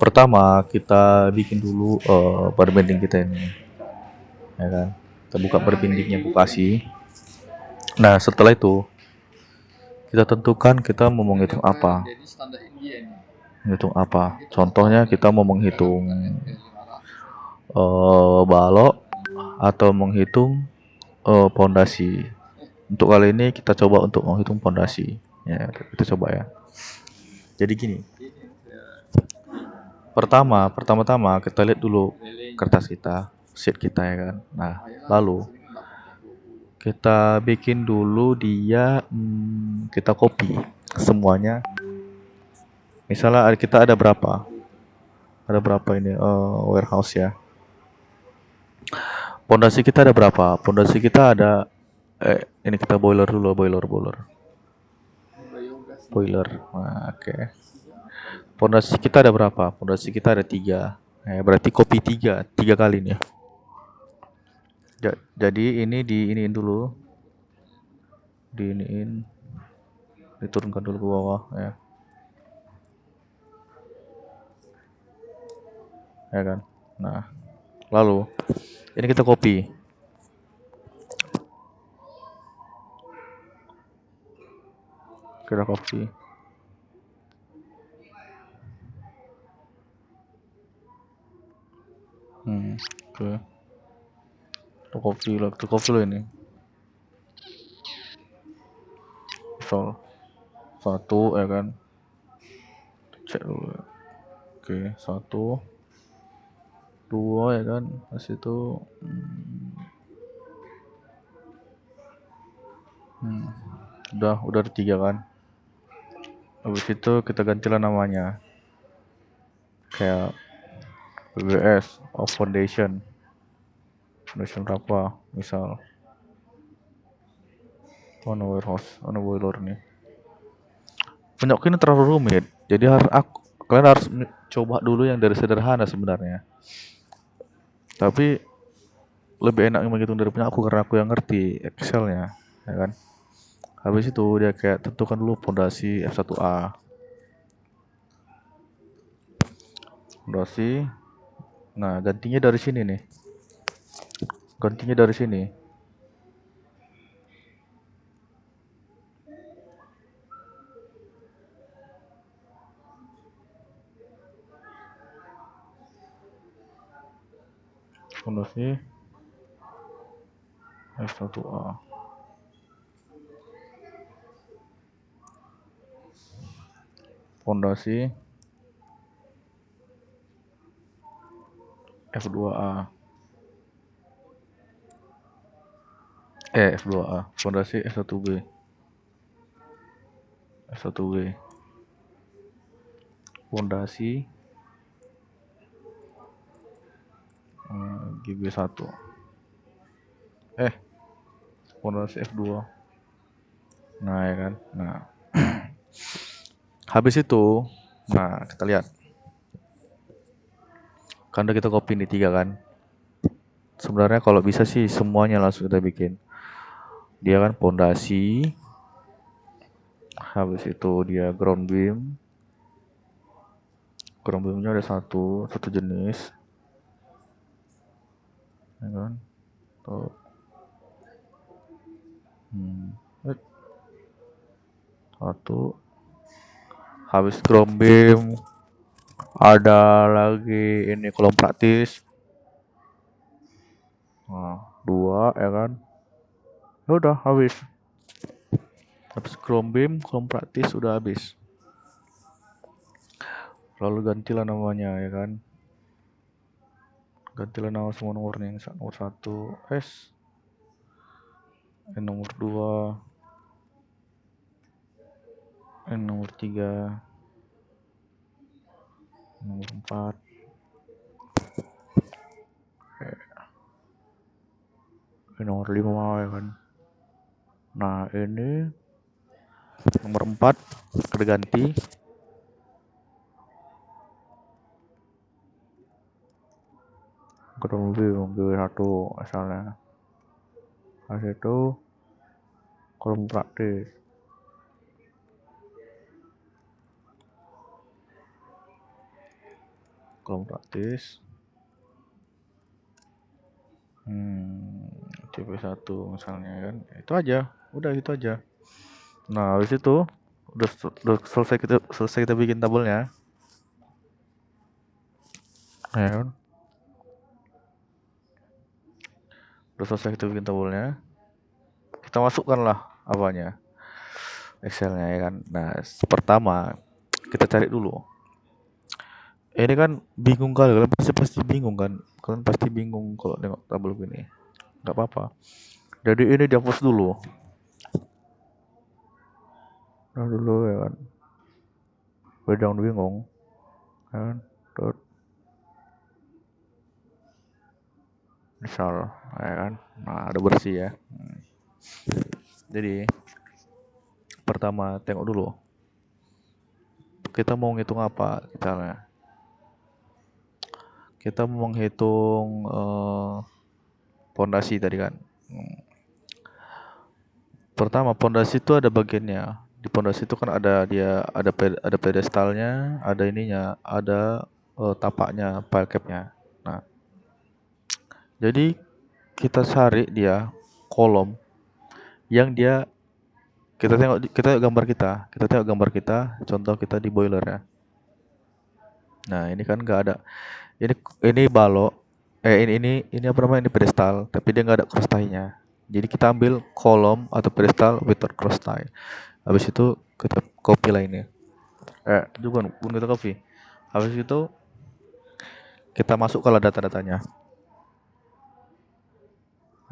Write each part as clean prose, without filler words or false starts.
Pertama kita bikin dulu perbanding kita ini, ya kan? Kita buka perbandingnya Bukasi. Nah setelah itu kita tentukan kita mau menghitung apa. Menghitung apa? Contohnya kita mau menghitung balok atau menghitung pondasi. Untuk kali ini kita coba untuk menghitung pondasi. Ya, kita coba ya. Jadi gini. Pertama-tama kita lihat dulu kertas kita, sheet kita ya kan. Nah, lalu kita bikin dulu dia, kita copy semuanya. Misalnya kita ada berapa? Ada berapa ini warehouse ya? Pondasi kita ada berapa? Pondasi kita ada ini kita boiler dulu, boiler. Nah, oke. Pondasi kita ada berapa? Pondasi kita ada 3. Berarti copy 3 kali nih. Jadi ini diiniin dulu. Diturunkan dulu ke bawah ya. Ya kan? Nah, lalu ini kita copy. Kita copy. Oke. Kita copy lo ini. Misal 1 ya kan. Cek dulu ya. Oke, 1 2 ya kan. Pas itu udah ada 3 kan. Habis itu kita gantilah namanya. Kayak BBS of foundation berapa misal warehouse boiler nih. Penyok ini terlalu rumit, jadi kalian harus coba dulu yang dari sederhana sebenarnya. Tapi lebih enak menghitung dari punya aku karena aku yang ngerti Excelnya, ya kan. Habis itu dia kayak tentukan dulu pondasi F1A. Pondasi. Nah, gantinya dari sini nih. Gantinya dari sini. Pondasi F1A. Pondasi F2A. F2A. Pondasi F1B. F1B. Pondasi GB1. Pondasi F2. Nah, ya kan. Nah. Habis itu, nah kita lihat. Kan udah kita copy nih 3 kan. Sebenarnya kalau bisa sih semuanya langsung kita bikin. Dia kan pondasi. Habis itu dia ground beam. Ground beamnya ada satu jenis. Ya kan. Tuh. Satu. Habis ground beam ada lagi ini kolom praktis. Nah, 2 ya kan. Udah habis. Habis ground beam, kolom praktis udah habis. Lalu gantilah namanya ya kan. Gantilah nama semua nomornya. Yang nomor 1 S, yang nomor 2, yang nomor 3, nomor 4, yang nomor 5 ya kan. Nah ini nomor 4 udah ganti. Kurang lebih 1 misalnya. Habis itu kolom praktis. Kolom praktis. CP1 misalnya kan. Itu aja. Udah itu aja. Nah, habis itu udah selesai kita bikin tabelnya. Ya kan? Udah selesai kita bikin tabelnya. Kita masukkan lah apanya. Excelnya ya kan. Nah, pertama kita cari dulu. Ini kan bingung kali, kalian pasti bingung kan. Kalian pasti bingung kalau nengok tabel gini. Nggak apa-apa. Jadi ini dihapus dulu. Nah dulu ya kan. Jangan bingung. Ya kan. Terus misal ya kan. Nah, ada bersih ya. Jadi pertama tengok dulu. Kita mau ngitung apa misalnya. Kita mau menghitung pondasi tadi kan. Pertama pondasi itu ada bagiannya. Di pondasi itu kan ada pedestalnya, ada ininya, ada tapaknya, pile capnya. Nah, jadi kita cari dia kolom yang dia kita tengok gambar kita, contoh kita di boiler ya. Nah, ini kan nggak ada. Ini balok. Ini apa namanya? Ini pedestal, tapi dia nggak ada cross tie-nya. Jadi kita ambil kolom atau pedestal without cross tie. Habis itu kita copy lah ini. Juga pun kita copy. Habis itu kita masukkanlah data-datanya.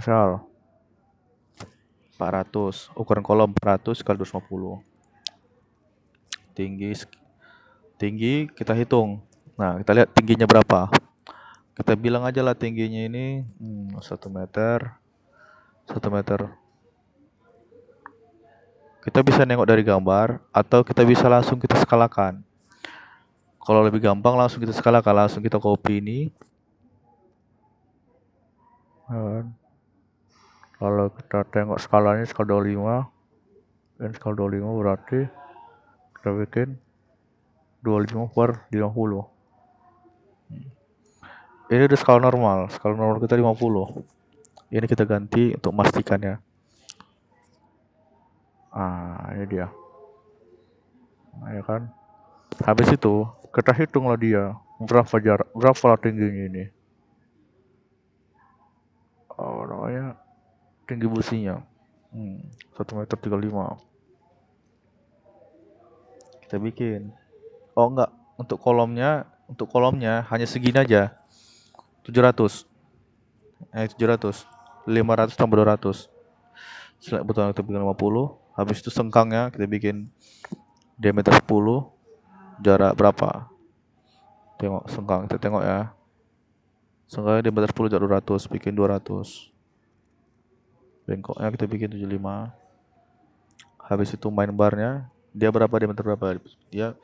Misal 400, ukuran kolom 400 kali 250. Tinggi tinggi kita hitung. Nah, kita lihat tingginya berapa. Kita bilang aja lah tingginya ini 1 meter. 1 meter. Kita bisa nengok dari gambar atau kita bisa langsung kita skalakan. Kalau lebih gampang langsung kita skalakan, langsung kita copy ini. Kalau kita tengok skalanya skala 25, dan skala 25 berarti kita bikin 25 per 50. Ini udah skala normal kita 50. Ini kita ganti untuk memastikannya. Ini dia. Nah, ya kan. Habis itu kita hitunglah dia berapa tingginya ini. Namanya tinggi businya. 1,35 m. Kita bikin. Enggak, untuk kolomnya hanya segini aja. 700. 700. 500 tambah 200. Select button kita bikin 50. Habis itu sengkangnya kita bikin diameter 10. Jarak berapa? Tengok sengkang, kita tengok ya. Sengkangnya diameter 10, jarak 200, bikin 200. Bengkoknya kita bikin 75. Habis itu main barnya, dia berapa, diameter berapa? Dia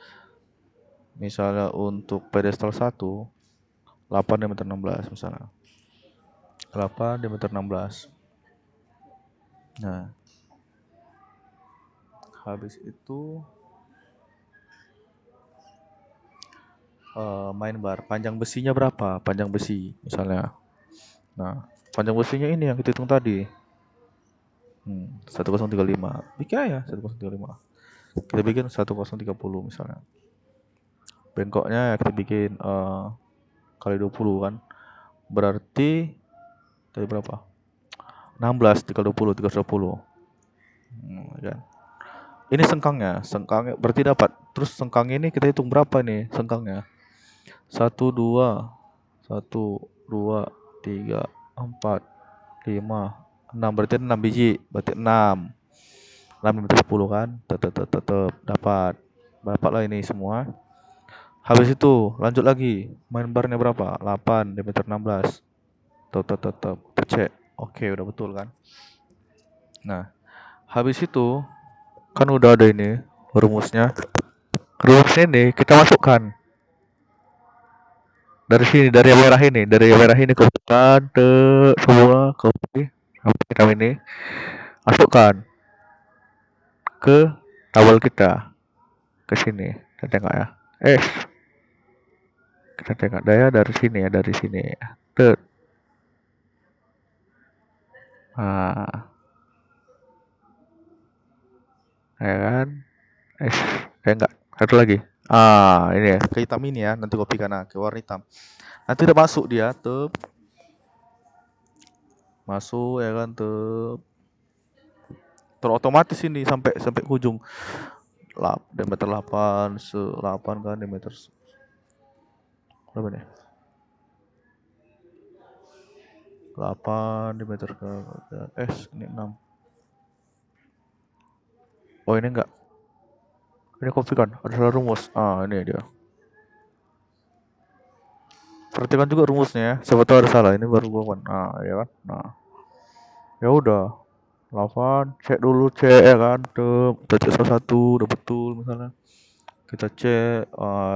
misalnya untuk pedestal 1, 8 diameter 16 misalnya. 8 diameter 16. Nah, habis itu main bar, panjang besinya berapa? Panjang besi misalnya. Nah, panjang besinya ini yang kita hitung tadi. 1035. Bikin aja 1035. Kita bikin 1030 misalnya. Bengkoknya kita bikin kali 20 kan. Berarti tadi berapa? 16 dikali 20, 320. Kan. Ini sengkangnya berarti dapat. Terus sengkang ini kita hitung berapa nih sengkangnya? 1 2 1 2 3 4 5 6, berarti 6 biji, berarti 6 diameter 10 kan, tetap dapat lah ini semua. Habis itu lanjut lagi, main barnya berapa? 8 diameter 16, tetap cek, oke udah betul kan. Nah, habis itu kan udah ada ini rumusnya ini kita masukkan dari sini, dari yang merah ini masukkan ke semua, copy sampai ini, masukkan ke tabel kita, ke sini kita tengok ya. Kita tengok daya dari sini ya, dari sini. Tet. Ah, ya kan? Eh, enggak. Satu lagi. Ini ya, ke hitam ini ya, nanti kopi karena ke warna hitam. Nanti udah masuk dia, tuh. Masuk ya kan, tuh. Terotomatis ini sampai sampai ujung. Diameter 8, 8 kan diameter berapa nih? 8 diameter ke ini 6. Oh, ini enggak. Ini kopi kan, ada salah rumus. Ini dia. Perhatikan juga rumusnya ya. Siapa tahu ada salah. Ini baru gua kan. Ya kan. Nah, ya udah. 8, cek dulu, cek ya kan. Tuh, kita cek salah satu, udah betul misalnya. Kita cek,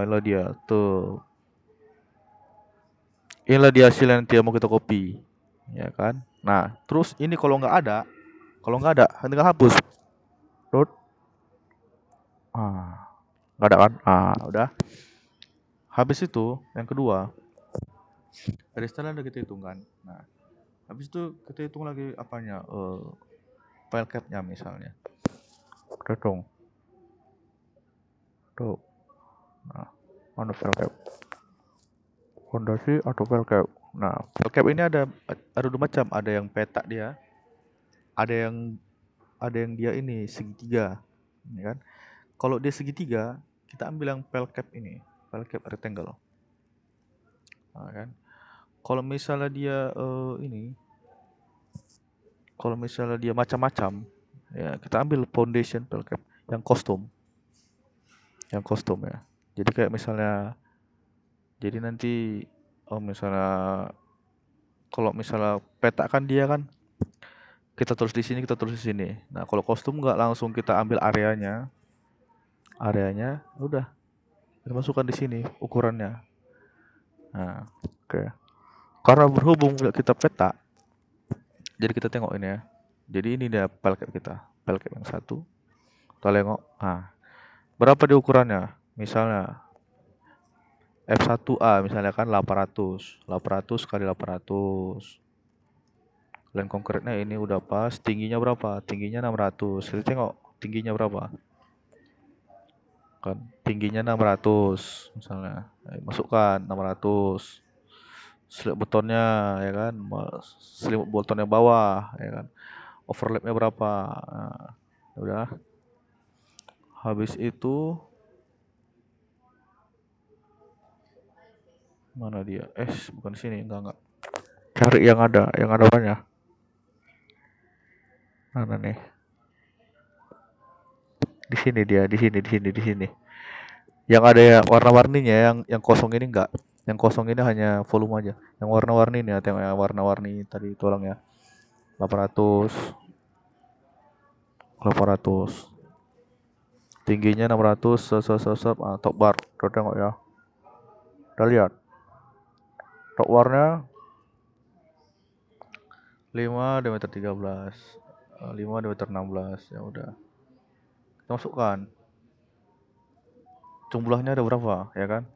inilah dia. Tuh. Inilah dia hasil yang dia mau kita copy. Ya kan. Nah, terus ini kalau nggak ada, tinggal hapus. Dot. Nggak ada kan? Udah. Habis itu, yang kedua, dari setelah udah kita hitung kan. Nah, habis itu kita hitung lagi apanya, file cap-nya misalnya. Kita hitung. Tuh. Nah, mana file cap? Fondasi atau file cap? Nah, file cap ini ada dua macam. Ada yang peta dia, ada yang dia ini segitiga, ya kan? Kalau dia segitiga, kita ambil yang file cap ini, file cap rectangle. Nah, kan? Kalau misalnya dia kalau misalnya dia macam-macam, ya kita ambil foundation file cap yang custom ya. Jadi kayak misalnya, jadi nanti misalnya kalau misalnya peta kan dia kan kita tulis di sini, kita tulis di sini. Nah, kalau kostum nggak langsung kita ambil areanya, udah kita masukkan di sini ukurannya. Nah, oke. Karena berhubung kita peta, jadi kita tengok ini ya. Jadi ini dia file cap kita, file cap yang satu. Kita tengok, berapa di ukurannya? Misalnya F1A misalnya kan 800 kali 800. Land konkretnya ini udah pas, tingginya berapa? Tingginya 600. Kita tengok tingginya berapa? Kan tingginya 600 misalnya. Masukkan 600. Slip betonnya ya kan, slip betonnya bawah ya kan. Overlapnya berapa? Nah, udah. Habis itu mana dia? Bukan sini, enggak. Cari yang ada banyak. Mana nih? Di sini dia, di sini. Yang ada ya warna-warninya, yang kosong ini enggak. Yang kosong ini hanya volume aja. Yang warna-warni ini ya, tengok yang warna-warni tadi tolong ya. 800. Tingginya 600, top bar. Udah tengok ya. Udah lihat. Top barnya 5 diameter 13. 5 diameter 16. Ya udah. Kita masukkan. Jumlahnya ada berapa, ya kan?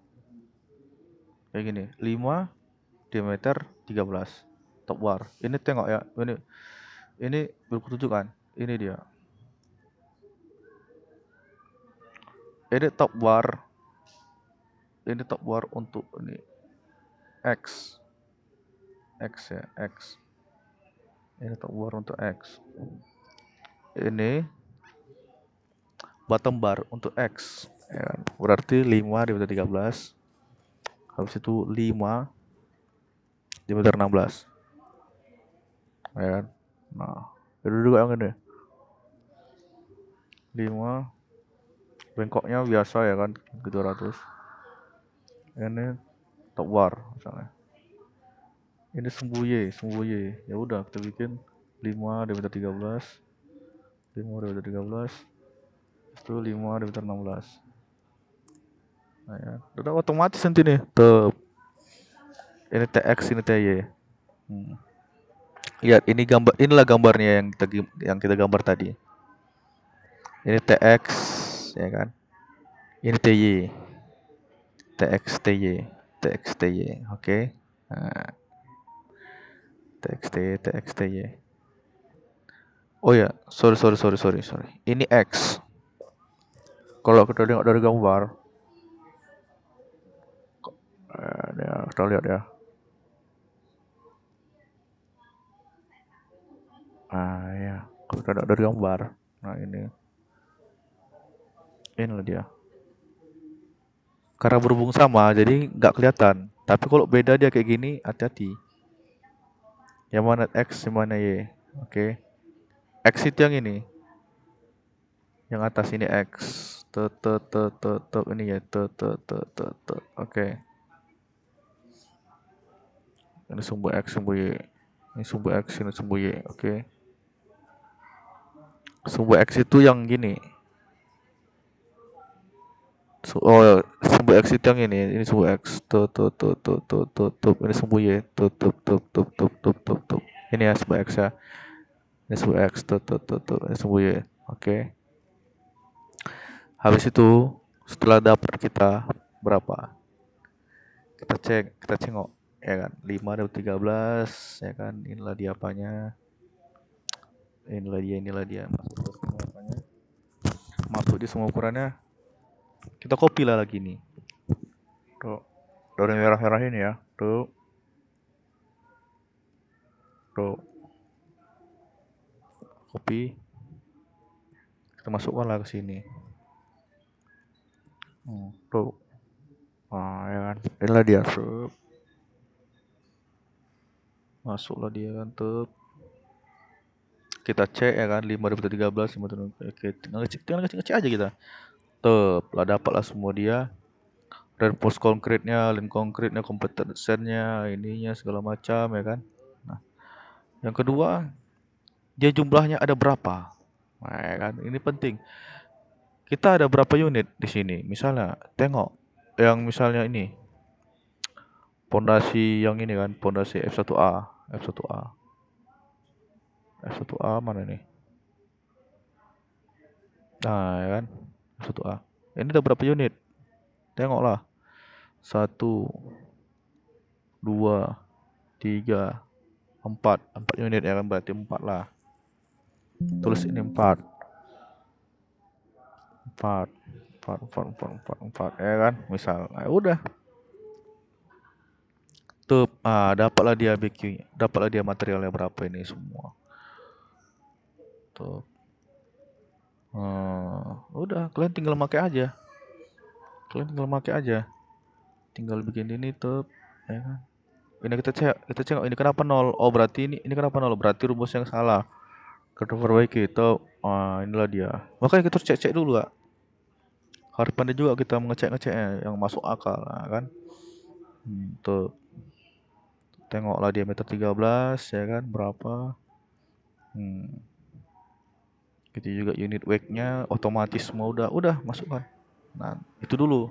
Kayak gini, 5 diameter 13 top bar. Ini tengok ya, ini berketujuh kan? Ini dia. Ini top bar. Ini top bar untuk ini X. X ya, X. Ini top bar untuk X. Ini bottom bar untuk X. Ya kan? Berarti 5 diameter 13. Habis itu 5 diameter 16. Ya kan? Nah, itu juga yang ini. 5 bengkoknya biasa ya kan, 200. Ini top bar misalnya. Ini sembuye. Ya udah kita bikin 5 diameter 13. 5 diameter 13. Itu 5 diameter 16. Nah, ya. Udah otomatis nanti nih. Tuh. Ini TX, ini TY. Lihat ini inilah gambarnya yang kita gambar tadi. Ini TX ya kan. Ini TY. TX TY. TXTY, oke. Nah, TXTY. Oh ya, sorry. Ini X. Kalau kita lihat dari gambar, ya, kita lihat ya. Ya, kalau kita lihat dari gambar. Nah inilah dia. Karena berhubung sama, jadi nggak kelihatan. Tapi kalau beda dia kayak gini, hati-hati. Yang mana X, yang mana Y. Oke. X itu yang ini. Yang atas ini X. Ini ya. Oke. Ini sumbu X, sumbu Y. Ini sumbu X, ini sumbu Y. Oke. Sumbu X itu yang gini. Oh, sumbu X itu yang ini sumbu X. Ini sumbu Y. Ini ya sumbu X ya. Ini sumbu X. Ini sumbu Y. Oke. Habis itu setelah dapat kita berapa? Kita cengok ya kan. 5 dari 13 ya kan. Inilah dia apanya. Inilah dia. Masuk di semua ukurannya. Kita copy lah lagi nih. Tuh. Dari merah-merah ini ya. Tuh. Copy. Kita masukkan lah ke sini. Tuh. Ya kan. Inilah dia. Tuh. Masuklah dia kan. Tuh. Kita cek ya kan. 5 dari 13. Oke. Tinggal ngecek aja kita. Tuh. Lah dapat lah semua dia. Dan post konkretnya, link konkretnya, kompetensinya, ininya segala macam ya kan. Nah, yang kedua, dia jumlahnya ada berapa? Nah, ya kan, ini penting. Kita ada berapa unit di sini? Misalnya, tengok yang misalnya ini, pondasi yang ini kan, pondasi F1A, F1A mana nih? Nah, ya kan, F1A. Ini ada berapa unit? Tengoklah. 1, 2, 3, 4 unit ya kan, berarti 4 lah. Tulis ini 4 ya kan, misal. Udah. Tuh, dapatlah dia BQ-nya. Dapatlah dia materialnya berapa ini semua. Tuh. Udah, kalian tinggal pakai aja. Tinggal bikin ini tuh, ya kan. Ini kita cek ini kenapa 0? Oh, berarti ini kenapa 0? Berarti rumus yang salah. Kita perbaiki itu. Inilah dia. Makanya kita harus cek dulu, Kak. Harus pandai juga kita mengecek-ngeceknya yang masuk akal, kan. Tuh. Tengoklah diameter 13 ya kan berapa. Gitu juga unit weight-nya otomatis semua udah masukkan. Nah, itu dulu.